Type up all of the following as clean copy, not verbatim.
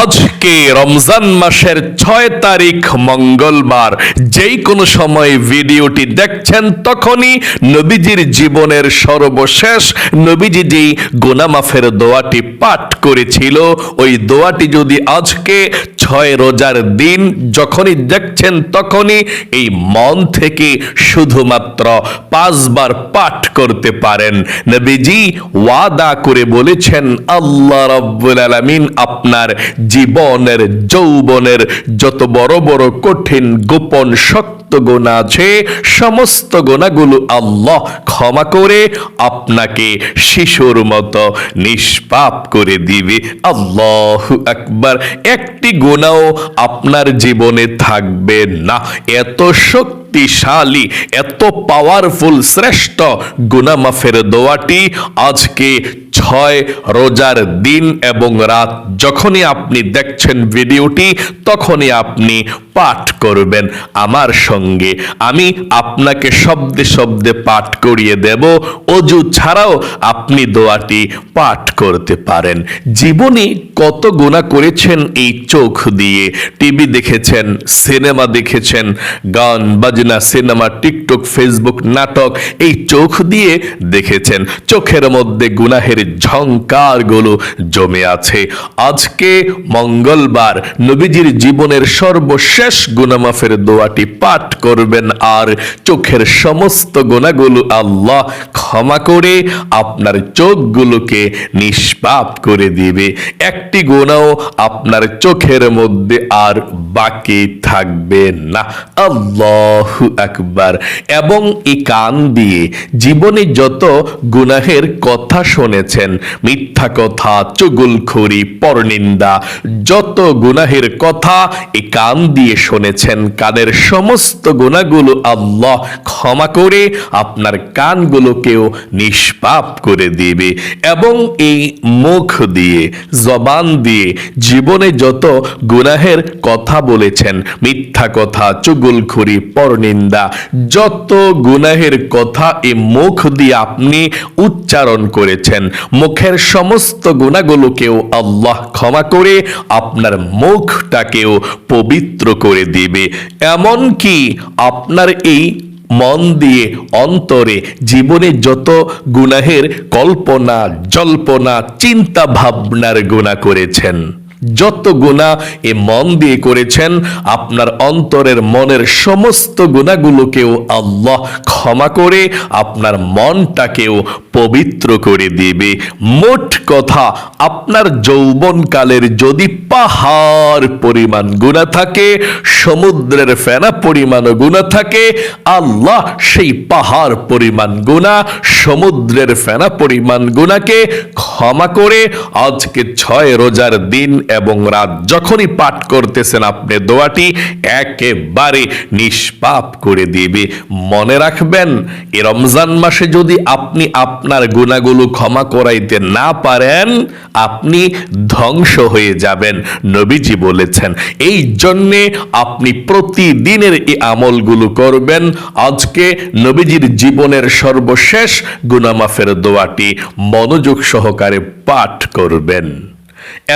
আজকে রমজান মাসের 6 তারিখ মঙ্গলবার, যেই কোনো সময় ভিডিওটি দেখছেন তখনই নবীজির জীবনের সর্বশেষ নবীজি যেই গুনাহ মাফের দোয়াটি পাঠ করেছিল, ওই দোয়াটি যদি আজকে 6 রোজার দিন যখনই দেখছেন তখনই এই মন থেকে শুধুমাত্র 5 বার পাঠ করতে পারেন। নবীজি ওয়াদা করে বলেছেন, আল্লাহ রাব্বুল আলামিন আপনার জীবনের যৌবনের যত বড় বড় কঠিন গোপন শক্ত গুনাহ আছে সমস্ত গুনাহগুলো আল্লাহ ক্ষমা করে আপনাকে শিশুর মতো নিষ্পাপ করে দিবে। আল্লাহু আকবার। একটি গুনাহ আপনার জীবনে থাকবে না। এত শক্তিশালী, এত পাওয়ারফুল, শ্রেষ্ঠ গুনাহ মাফের দোয়াটি আজকে 6 রোজার দিন এবং রাত যখনই আপনি দেখছেন ভিডিওটি তখনই আপনি পাঠ করবেন আমার সঙ্গে। আমি আপনাকে শব্দে শব্দে পাঠ করিয়ে দেব। অজু ছাড়াও আপনি দোয়াটি পাঠ করতে পারেন। জীবনে কত গুনাহ করেছেন এই চোখ দিয়ে। টিভি দেখেছেন, সিনেমা দেখেছেন, গান বাজনা, সিনেমা, টিকটক, ফেসবুক, নাটক, এই চোখ দিয়ে দেখেছেন। চোখের মধ্যে গুনাহের ঝংকারগুলো জমে আছে। আজকে মঙ্গলবার নবীজির জীবনের সর্বশেষ গুনাহ মাফের দোয়াটি পাঠ করবেন আর চোখের সমস্ত গুনাহগুলো আল্লাহ ক্ষমা করে আপনার চোখগুলোকে নিষ্পাপ করে দিবে। একটি গুনাহ আপনার চোখের মধ্যে আর বাকি থাকবে না। আল্লাহু আকবার। এবং এই কান দিয়ে জীবনে যত গুনাহের কথা শুনেছেন, মিথ্যা কথা, চুগলখড়ি, পরনিন্দা, যত গুনাহের কথা এই কান দিয়ে শুনেছেন, কানের সমস্ত গুনাহগুলো আল্লাহ ক্ষমা করে আপনার কানগুলোকেও নিষ্পাপ করে দিবে। এবং এই মুখ দিয়ে, জবান দিয়ে জীবনে যত গুনাহের কথা বলেছেন, মিথ্যা কথা, চুগলখড়ি, পরনিন্দা, যত গুনাহের কথা এই মুখ দিয়ে আপনি উচ্চারণ করেছেন, মুখের সমস্ত গুনাহগুলোকেও আল্লাহ ক্ষমা করে আপনার মুখটাকেও পবিত্র করে দিবে। এমন কি আপনার এই মন দিয়ে, অন্তরে জীবনে যত গুনাহের কল্পনা, জল্পনা, চিন্তা ভাবনার গুনাহ করেছেন, যত গুনাহ এ মন দিয়ে করেছেন, আপনার অন্তরের মনের সমস্ত গুনাহগুলোকেও আল্লাহ ক্ষমা করে আপনার মনটাকেও পবিত্র করে দিবে। মোট কথা, আপনার যৌবনকালের যদি পাহাড় পরিমাণ গুনাহ থাকে, সমুদ্রের ফেনা পরিমাণ গুনাহ থাকে, আল্লাহ সেই পাহাড় পরিমাণ গুনাহ, সমুদ্রের ফেনা পরিমাণ গুনাহকে ক্ষমা করে আজকে 6 রোজার দিন এবং রাত যখনই পাঠ করতেছেন আপনি দোয়াটি একেবারে নিষ্পাপ করে দিবে। মনে রাখবেন, এই রমজান মাসে যদি আপনি আপনার গুনাহগুলো ক্ষমা করাইতে না পারেন, আপনি ধ্বংস হয়ে যাবেন। নবীজি বলেছেন, এই জন্যে আপনি প্রতিদিনের এই আমলগুলো করবেন। আজকে নবীজির জীবনের সর্বশেষ গুনাহ মাফের দোয়াটি মনোযোগ সহকারে পাঠ করবেন।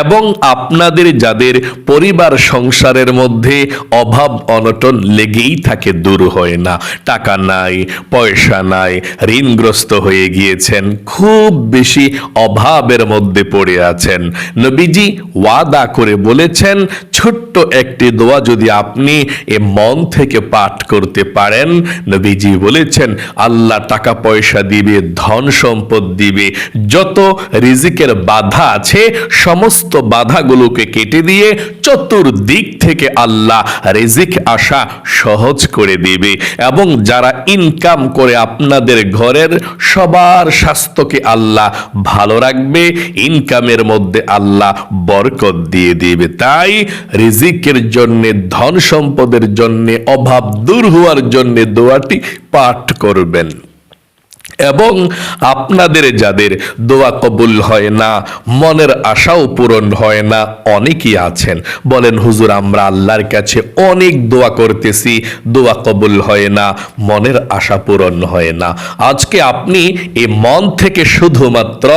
এবং আপনাদের যাদের পরিবার সংসারের মধ্যে অভাব অনটন লেগেই থাকে, দূর হয় না, টাকা নাই, পয়সা নাই, ঋণগ্রস্ত হয়ে গিয়েছেন, খুব বেশি অভাবের মধ্যে পড়ে আছেন, নবীজি ওয়াদা করে বলেছেন, ছোট্ট একটি দোয়া যদি আপনি এ মন থেকে পাঠ করতে পারেন, নবীজি বলেছেন আল্লাহ টাকা পয়সা দিবে, ধন সম্পদ দিবে, যত রিজিকের বাধা আছে সমস্ত বাধাগুলোকে কেটে দিয়ে চতুর্দিক থেকে আল্লাহ রিজিক আসা সহজ করে দিবে। এবং যারা ইনকাম করে আপনাদের ঘরের সবার স্বাস্থ্যকে আল্লাহ ভালো রাখবে, ইনকামের মধ্যে আল্লাহ বরকত দিয়ে দিবে। তাই রিজিকের জন্য, ধন সম্পদের জন্য, অভাব দূর হওয়ার জন্য দোয়াটি পাঠ করবেন। এবং আপনাদের যাদের দোয়া কবুল হয় না, মনের আশাও পূরণ হয় না, অনেকেই আছেন বলেন হুজুর আমরা আল্লাহর কাছে অনেক দোয়া করতেছি, দোয়া কবুল হয় না, মনের আশা পূরণ হয় না। আজকে আপনি এই মন থেকে শুধুমাত্র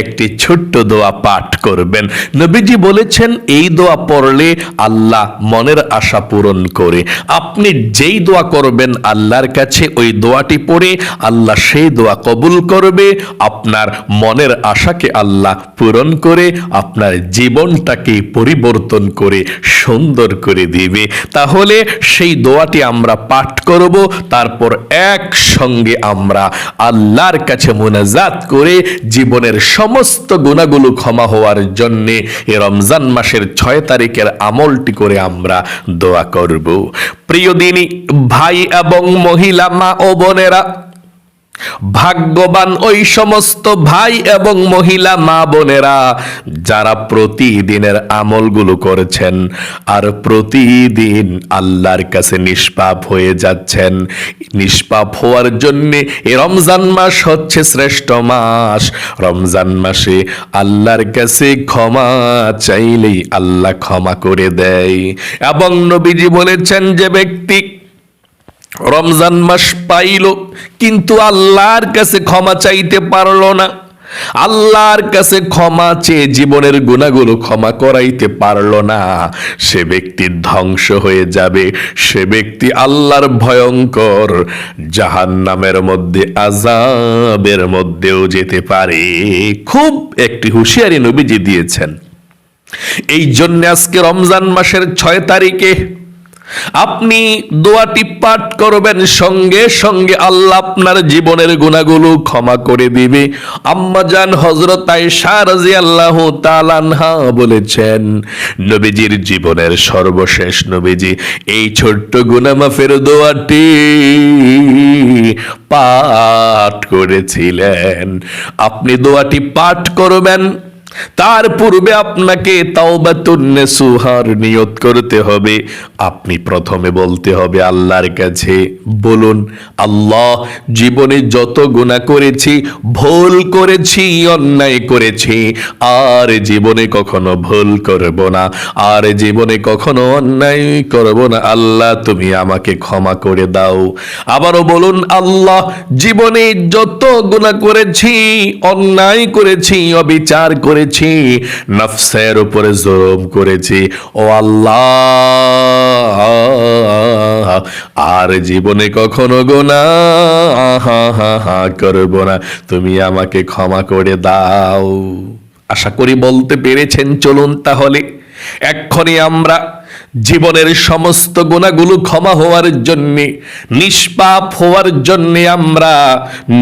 একটি ছোট্ট দোয়া পাঠ করবেন। নবীজি বলেছেন এই দোয়া পড়লে আল্লাহ মনের আশা পূরণ করে। আপনি যেই দোয়া করবেন আল্লাহর কাছে, ওই দোয়াটি পড়ে আল্লাহ সেই দোয়া কবুল করবে, আপনার মনের আশাকে আল্লাহ পূরণ করে আপনার জীবনটাকে পরিবর্তন করে সুন্দর করে দিবে। তাহলে সেই দোয়াটি আমরা পাঠ করব, তারপর একসঙ্গে আমরা আল্লাহর কাছে মুনাজাত করে জীবনের সমস্ত গুনাহগুলো ক্ষমা হওয়ার জন্যে এই রমজান মাসের 6 তারিখের আমলটি করে আমরা দোয়া করব। প্রিয় দিনী ভাই এবং মহিলা, মা ও বোনেরা, ভাগ্যবান ওই সমস্ত ভাই এবং মহিলা মা বোনেরা যারা প্রতিদিনের আমলগুলো করেছেন আর প্রতিদিন আল্লাহর কাছে নিষ্পাপ হয়ে যাচ্ছেন। নিষ্পাপ হওয়ার জন্য এই রমজান মাস হচ্ছে শ্রেষ্ঠ মাস। রমজান মাসে আল্লাহর কাছে ক্ষমা চাইলেই আল্লাহ ক্ষমা করে দেয়। এবং নবীজি বলেছেন যে ব্যক্তি রমজান মাস পাইল কিন্তু আল্লাহর কাছে ক্ষমা চাইতে পারলো না, আল্লাহর কাছে ক্ষমা চেয়ে জীবনের গুনাহগুলো ক্ষমা করাইতে পারলো না, সে ব্যক্তি ধ্বংস হয়ে যাবে। সে ব্যক্তি আল্লাহর ভয়ঙ্কর জাহান্নামের মধ্যে, আযাবের মধ্যেও যেতে পারে। খুব একটি হুঁশিয়ারি নবীজি দিয়েছেন। এই জন্য আজকে রমজান মাসের 6 তারিখে আপনি দোয়াটি পাঠ করবেন, সঙ্গে সঙ্গে আল্লাহ আপনার জীবনের গুনাহগুলো ক্ষমা করে দিবে। আম্মাজান হযরত আয়েশা রাদিয়াল্লাহু তাআলা আনহা বলেছেন নবীজির জীবনের সর্বশেষ নবীজি এই ছোট্ট গুনাহ মাফের দোয়াটি পাঠ করেছিলেন। আপনি দোয়াটি পাঠ করবেন, তার পূর্বে আপনাকে তাওবাতুন নাসুহার নিয়ত করতে হবে। আপনি প্রথমে বলতে হবে আল্লাহর কাছে, বলুন আল্লাহ জীবনে যত গুনাহ করেছি, ভুল করেছি, অন্যায় করেছি, আর জীবনে কখনো ভুল করব না, আর জীবনে কখনো অন্যায় করব না, আল্লাহ তুমি আমাকে ক্ষমা করে দাও। আবারও বলুন আল্লাহ জীবনে যত গুনাহ করেছি, অন্যায় করেছি, অবিচার করেছি, নফসের উপরে জুলুম করেছি, ও আল্লাহ আর জীবনে কখনো গুনাহ করব না, তুমি আমাকে ক্ষমা করে দাও। আশা করি বলতে পেরেছেন। চলুন তাহলে এক্ষুনি আমরা জীবনের সমস্ত গুনাহগুলো ক্ষমা হওয়ার জন্যে, নিষ্পাপ হওয়ার জন্যে আমরা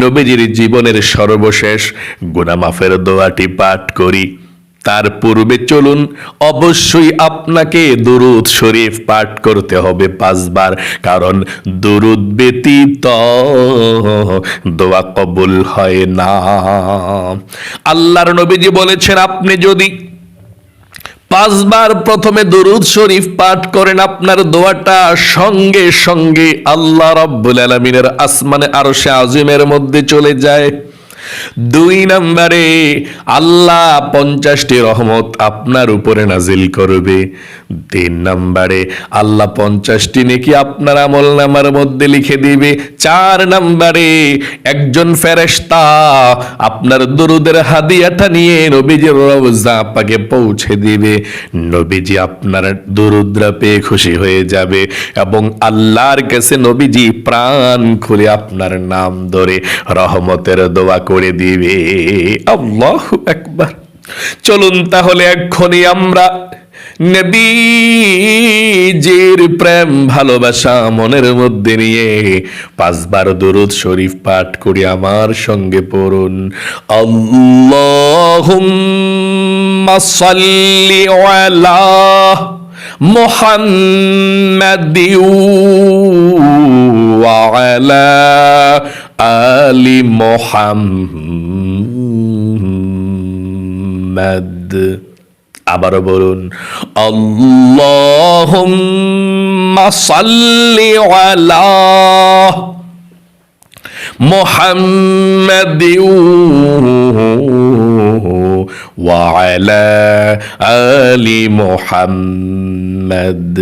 নবীজির জীবনের সর্বশেষ গুনাহ মাফের দোয়াটি পাঠ করি। তার পূর্বে চলুন অবশ্যই আপনাকে দুরূদ শরীফ পাঠ করতে হবে 5 বার, কারণ দুরূদ ব্যতীত দোয়া কবুল হয় না। আল্লাহর নবীজি বলেছেন আপনি যদি 5 বার প্রথমে দুরূদ শরীফ পাঠ করেন, আপনার দোয়াটা সঙ্গে সঙ্গে আল্লাহ রাব্বুল আলামিনের আসমানে আরশে আজিমের মধ্যে চলে যায়। 2 নম্বরে আল্লাহ 50টি রহমত আপনার উপরে নাজিল করবে। 3 নম্বরে আল্লাহ 50টি নেকি আপনার আমলনামার মধ্যে লিখে দিবে। 4 নম্বরে একজন ফেরেশতা আপনার দুরুদের হাদিয়াটা নিয়ে নবীজির রওজা পাকে পৌঁছে দিবে। নবীজি আপনার দুরুদরা পেয়ে খুশি হয়ে যাবে এবং আল্লাহর কাছে নবীজি প্রাণ খুলে আপনার নাম ধরে রহমতের দোয়া করে দিবে। আল্লাহু আকবার। চলুন তাহলে এক্ষুনি আমরা নবীজির প্রেম ভালোবাসা মনের মধ্যে নিয়ে 5 বার দুরূদ শরীফ পাঠ করি। আমার সঙ্গে পড়ুন আল্লাহুম্মা সাল্লি আলা মুহাম্মাদি ওয়া আলা আলি মুহাম্মাদ। আবারও বলুন আল্লাহুম্মা সাল্লি আলা মুহাম্মাদিন ওয়া আলা আলি মুহাম্মাদ।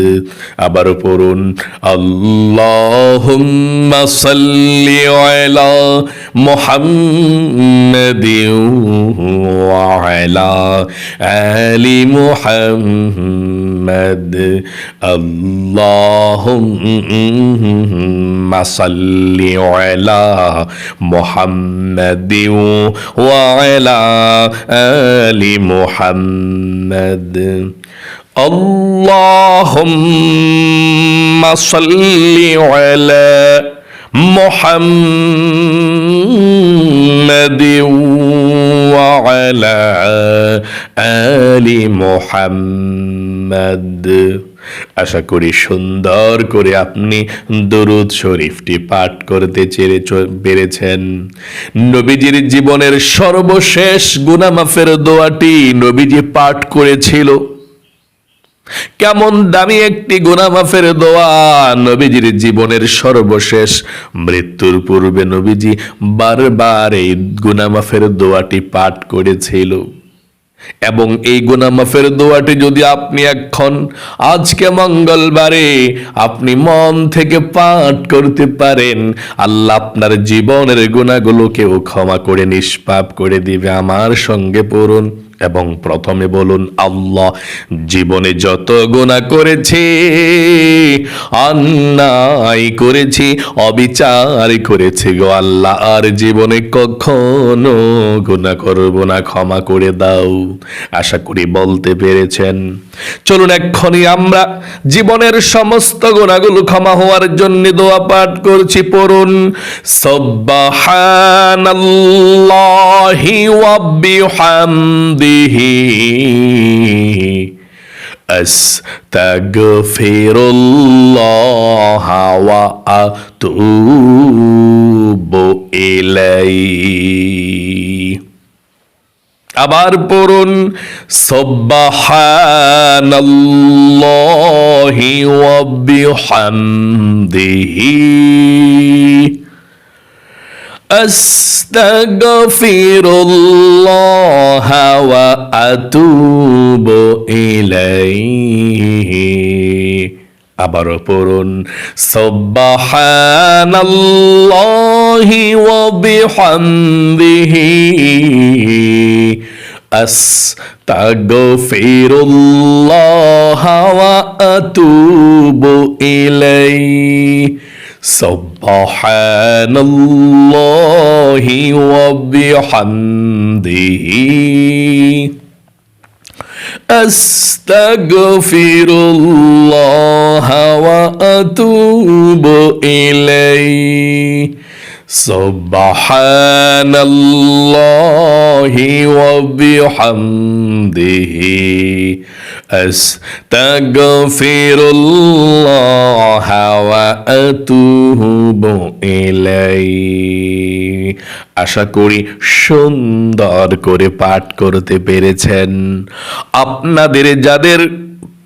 আবার পড়ুন আল্লাহুম্মা সাল্লি আলা মুহাম্মাদিন ওয়া আলা আলি মুহাম্মাদ। আল্লাহুম্মা সাল্লি আলা মুহাম্মাদিন ওয়া আলা আলি মুহাম্মাদ। اللهم صل على محمد وعلى آل محمد। আশা করি সুন্দর করে আপনি দরুদ শরীফটি পাঠ করতে পেরেছেন। নবীজির জীবনের সর্বশেষ গুনাহ মাফের দোয়াটি নবীজি পাঠ করেছিল। কেমন দামি একটি গুনাহ মাফের দোয়া! নবীজির জীবনের সর্বশেষ মৃত্যুর পূর্বে নবীজি বারবার এই গুনাহ মাফের দোয়াটি পাঠ করেছিল। এবং এই গুনাহ মাফের দোয়াটি যদি আপনি এখন আজকে মঙ্গলবারে আপনি মন থেকে পাঠ করতে পারেন, আল্লাহ আপনার জীবনের গুনাহগুলোকেও ক্ষমা করে নিষ্পাপ করে দিবে। আমার সঙ্গে পড়ুন এবং প্রথমে বলুন, আল্লাহ জীবনে যত গুনাহ করেছি, অন্যায় করেছি, অবিচার করেছি গো আল্লাহ, আর জীবনে কখনো গুনাহ করব না, ক্ষমা করে দাও। আশা করি বলতে পেরেছেন। চলুন এক্ষুনি আমরা জীবনের সমস্ত গুনাহগুলো ক্ষমা হওয়ার জন্য দোয়া পাঠ করছি। পড়ুন সুবহানাল্লাহি ওয়া বিহামদিহি আস্তাগফিরুল্লাহ ওয়া আতুবু ইলাইহি। আবার পড়ুন সুবহানাল্লাহি ওয়া বিহামদিহি আস্তাগফিরুল্লাহ ওয়া আতুবু ইলাইহি। আবার পড়ুন সুবহানাল্লাহি ওয়া বিহামদিহি আস্তাগফিরুল্লাহ ওয়া আতুবু ইলাইহি। সুবহানাল্লাহি ওয়া বিহামদিহি আস্তাগফিরুল্লাহ ওয়া আতুবু ইলাইহি। সুবহানাল্লাহি ওয়া বিহামদিহি আস্তাগফিরুল্লাহ ওয়া আতুবু ইলাইহি। আশা করি সুন্দর করে পাঠ করতে পেরেছেন। আপনাদের যাদের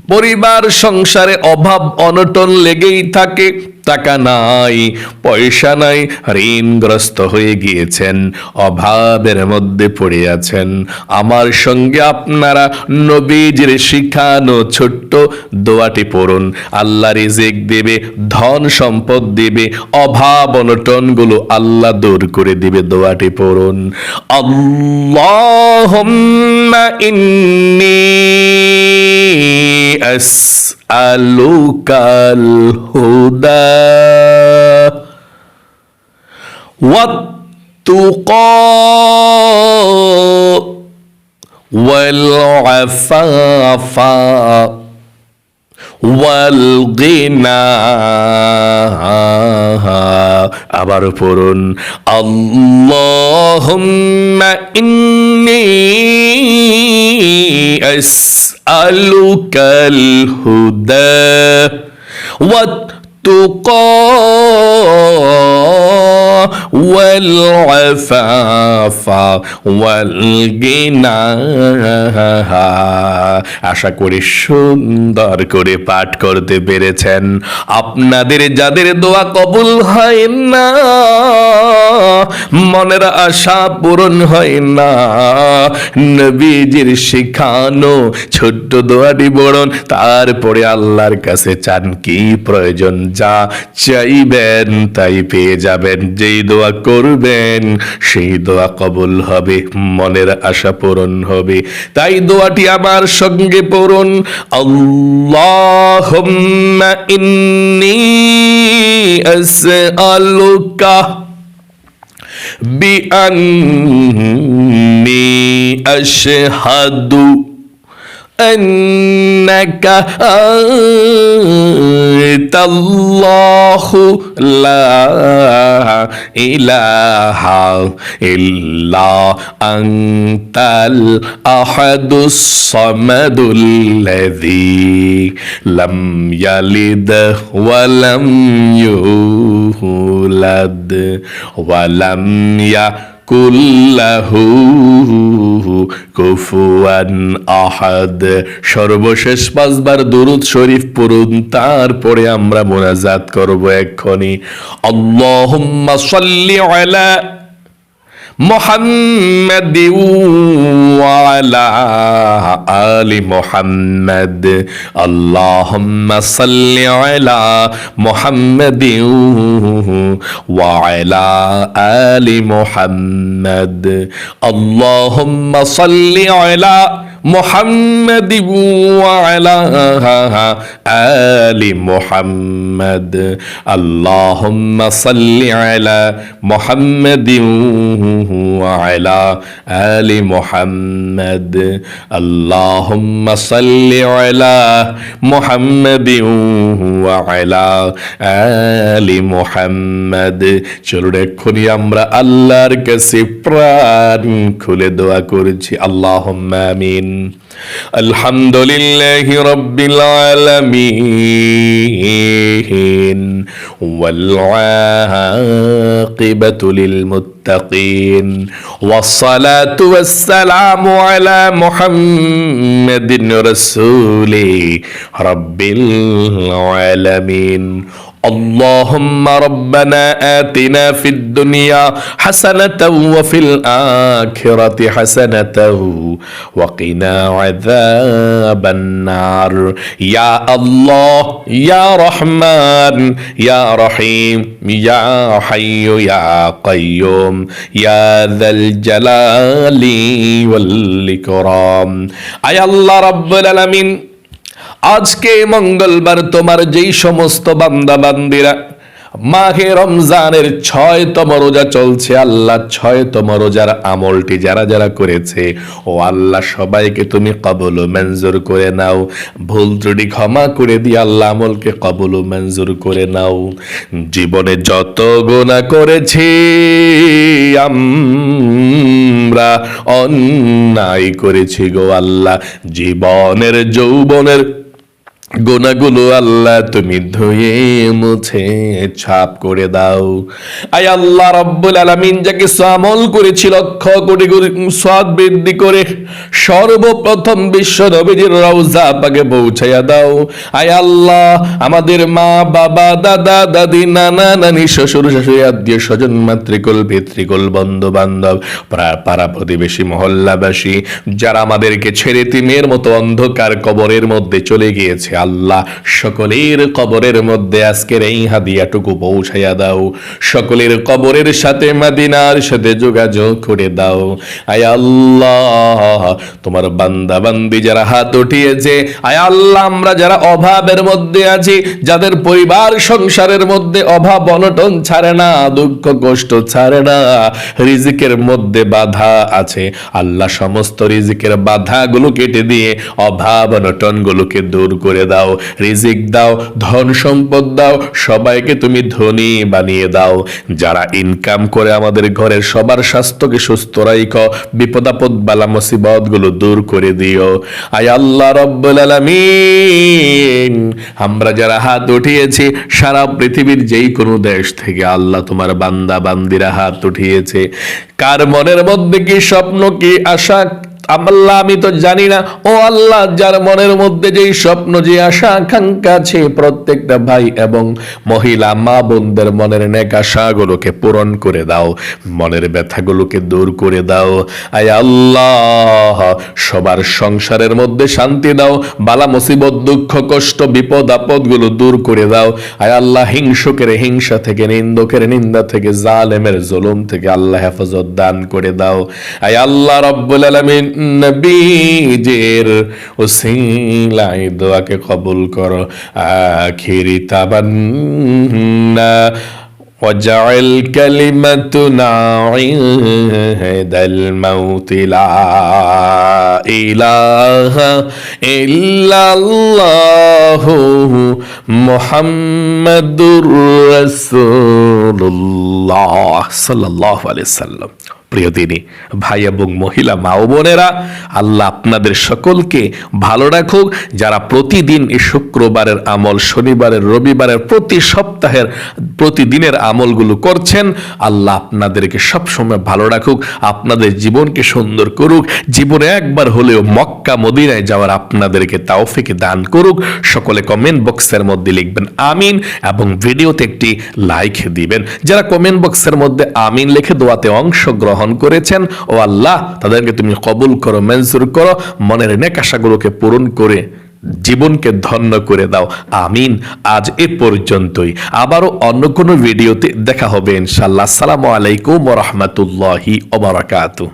পরিবার সংসারে অভাব অনটন লেগেই থাকে, টাকা নাই, পয়সা নাই, ঋণগ্রস্ত হয়ে গিয়েছেন, অভাবের মধ্যে পড়ে আছেন, আমার সঙ্গে আপনারা নবীজির শিখানো ছোট্ট দোয়াটি পড়ুন। আল্লাহ রিজিক দেবে, ধন সম্পদ দেবে, অভাব অনটনগুলো আল্লাহ দূর করে দিবে। দোয়াটি পড়ুন। আল্লাহুম্মা ইন্নী আসআলুকাল হুদা ওয়াত-তুকা ওয়াল আফাফা ওয়াল গিনা। আবার পড়ুন আল্লাহুম্মা ইন্নী আসআলুকাল হুদা ওয়াত-তুকা والعفاف والغنى। আশা করি সুন্দর করে পাঠ করতে পেরেছেন। আপনাদের যাদের দোয়া কবুল হয় না, মনের আশা পূরণ হয় না, নবীজির শিখানো ছোট্ট দোয়াটি পড়ুন, তারপরে আল্লাহর কাছে চান কি প্রয়োজন, যা চাইবেন তাই পেয়ে যাবেন। যেই দোয়া করবেন সেই দোয়া কবুল হবে, মনের আশা পূরণ হবে। তাই দোয়াটি আমার সঙ্গে পড়ুন। আল্লাহুম্মা ইন্নী আসআলুকা বিআন্নী আশহাদু أنك أنت الله لا إله إلا أنت الأحد الصمد الذي لم يلد ولم يولد ولم কুল্লাহু কুফুয়ান আহাদ। সর্বশেষ 5 বার দুরূদ শরীফ পড়ুন, তারপরে আমরা মুনাজাত করব এক্ষুনি। আল্লাহুম্মা সাল্লি আলা محمد وعلى آل محمد اللهم صل على محمد وعلى آل محمد اللهم صل على محمد وعلى آل محمد اللهم صل على محمد وعلى آل محمد اللهم صل على محمد وعلى آل محمد। চলুন এক্ষুনি আমরা আল্লাহর কাছে প্রাণ খুলে দোয়া করছি। আল্লাহুম্মা আমিন। আলহামদুলিল্লাহি রাব্বিল আলামিন ওয়াল আকিবাতু লিল মুত্তাকিন ওয়াসসালাতু ওয়াসসালামু আলা মুহাম্মাদিন রাসূলি রাব্বিল আলামিন। اللهم ربنا آتنا في الدنيا حسنة وفي الآخرة حسنة وقنا عذاب النار يا الله يا رحمن يا رحيم يا حي يا قيوم يا ذا الجلال والإكرام أي الله رب العالمين। আজকে মঙ্গলবার তোমার যেই সমস্ত বান্দা বান্দিরা মাহে রমজানের 6তম রোজা চলছে, আল্লাহ 6তম রোজার আমলটি যারা যারা করেছে, ও আল্লাহ সবাইকে তুমি কবুল ও মঞ্জুর করে নাও। ভুল ত্রুটি ক্ষমা করে দিয়ে আল্লাহ আমলকে কবুল ও মঞ্জুর করে নাও। জীবনে যত গুনাহ করেছি আমরা, অন্যায় করেছি গো আল্লাহ, জীবনের যৌবনের গুনাহগুলো আল্লাহ তুমি ধুয়ে মুছে ছাপ করে দাও। আয় আল্লাহ রাব্বুল আলামিন, যাকে আমল করেছি লক্ষ কোটি সওয়াব বৃদ্ধি করে সর্বপ্রথম বিশ্ব নবীজির রওজা পাকে পৌঁছায়া দাও। আয় আল্লাহ, আমাদের মা বাবা দাদা দাদি নানা নানি শ্বশুর শাশুড়ি আত্মীয় স্বজন মাতৃকুল পিতৃকুল বন্ধু বান্ধব পাড়া প্রতিবেশী মহল্লাবাসী যারা আমাদেরকে ছেড়ে তিমের মতো অন্ধকার কবরের মধ্যে চলে গিয়েছে, আল্লাহ সকলের কবরের মধ্যে আজকের এই হাদিয়াটুকু পৌঁছাইয়া দাও। সকলের কবরের সাথে মদিনার সাথে যোগাযোগ করে দাও। আয় আল্লাহ, তোমার বান্দা বান্দি যারা হাত উঠিয়েছে, আয় আল্লাহ আমরা যারা অভাবের মধ্যে আছি, যাদের পরিবার সংসারের মধ্যে অভাব অনটন ছাড়ে না, দুঃখ কষ্ট ছাড়ে না, রিজিকের মধ্যে বাধা আছে, আল্লাহ সমস্ত রিজিকের বাধাগুলো কেটে দিয়ে অভাব অনটন গুলোকে দূর করে দাও, রিজিক দাও, ধন সম্পদ দাও, সবাইকে তুমি ধনী বানিয়ে দাও। যারা ইনকাম করে আমাদের ঘরের সবার স্বাস্থ্যকে সুস্থ রাখো, বিপদ আপদ বালা মুসিবত গুলো দূর করে দিও। আয় আল্লাহ রব্বুল আলামিন, আমরা যারা হাত উঠিয়েছি সারা পৃথিবীর যেই কোনো দেশ থেকে আল্লাহ তোমার বান্দা বান্দিরা হাত উঠিয়েছে, কার মনের মধ্যে কি স্বপ্ন কি আশা আল্লাহ আমি তো জানি না, ও আল্লাহ যার মনের মধ্যে যেই স্বপ্ন যে আশা আকাঙ্ক্ষা আছে প্রত্যেকটা ভাই এবং মহিলা মা বোনদের মনের নেক আশাগুলোকে পূরণ করে দাও, মনের ব্যথাগুলোকে দূর করে দাও। আয় আল্লাহ সবার সংসারের মধ্যে শান্তি দাও, বালা মুসিবত দুঃখ কষ্ট বিপদ আপদ গুলো দূর করে দাও। আয় আল্লাহ হিংসুকের হিংসা থেকে, নিন্দকের নিন্দা থেকে, জালেমের জুলুম থেকে আল্লাহ হেফাজত দান করে দাও। আয় আল্লাহ রব্বুল আলামিন নবীজির ওসিলায় দোয়াকে কবুল করো। আখিরি তাবান্না وجعل كلمتنا عند الموت لا إله إلا الله محمد رسول الله صلى الله عليه وسلم। প্রিয় দিনী ভাই এবং মহিলা মা ও বোনেরা, আল্লাহ আপনাদের সকলকে ভালো রাখুক। যারা প্রতিদিন এই শুক্রবারের আমল, শনিবারের, রবিবারের, প্রতি সপ্তাহের প্রতিদিনের আমলগুলো করছেন, আল্লাহ আপনাদেরকে সবসময় ভালো রাখুক, আপনাদের জীবনকে সুন্দর করুক, জীবনে একবার হলেও মক্কা মদিনায় যাওয়ার আপনাদেরকে তৌফিক দান করুক। সকলে কমেন্ট বক্সের মধ্যে লিখবেন আমিন এবং ভিডিওতে একটি লাইক দিবেন। যারা কমেন্ট বক্সের মধ্যে আমিন লিখে দোয়াতে অংশগ্রহণ করেছেন, ও আল্লাহ তাদেরকে তুমি কবুল করো, মঞ্জুর করো, মনের নেক আশাগুলোকে পূরণ করে জীবনকে ধন্য করে দাও। আমিন। আজ এ পর্যন্তই, আবারও অন্য কোনো ভিডিওতে দেখা হবে ইনশাআল্লাহ। আসসালামু আলাইকুম ওয়া রাহমাতুল্লাহি ওয়া বারাকাতুহু।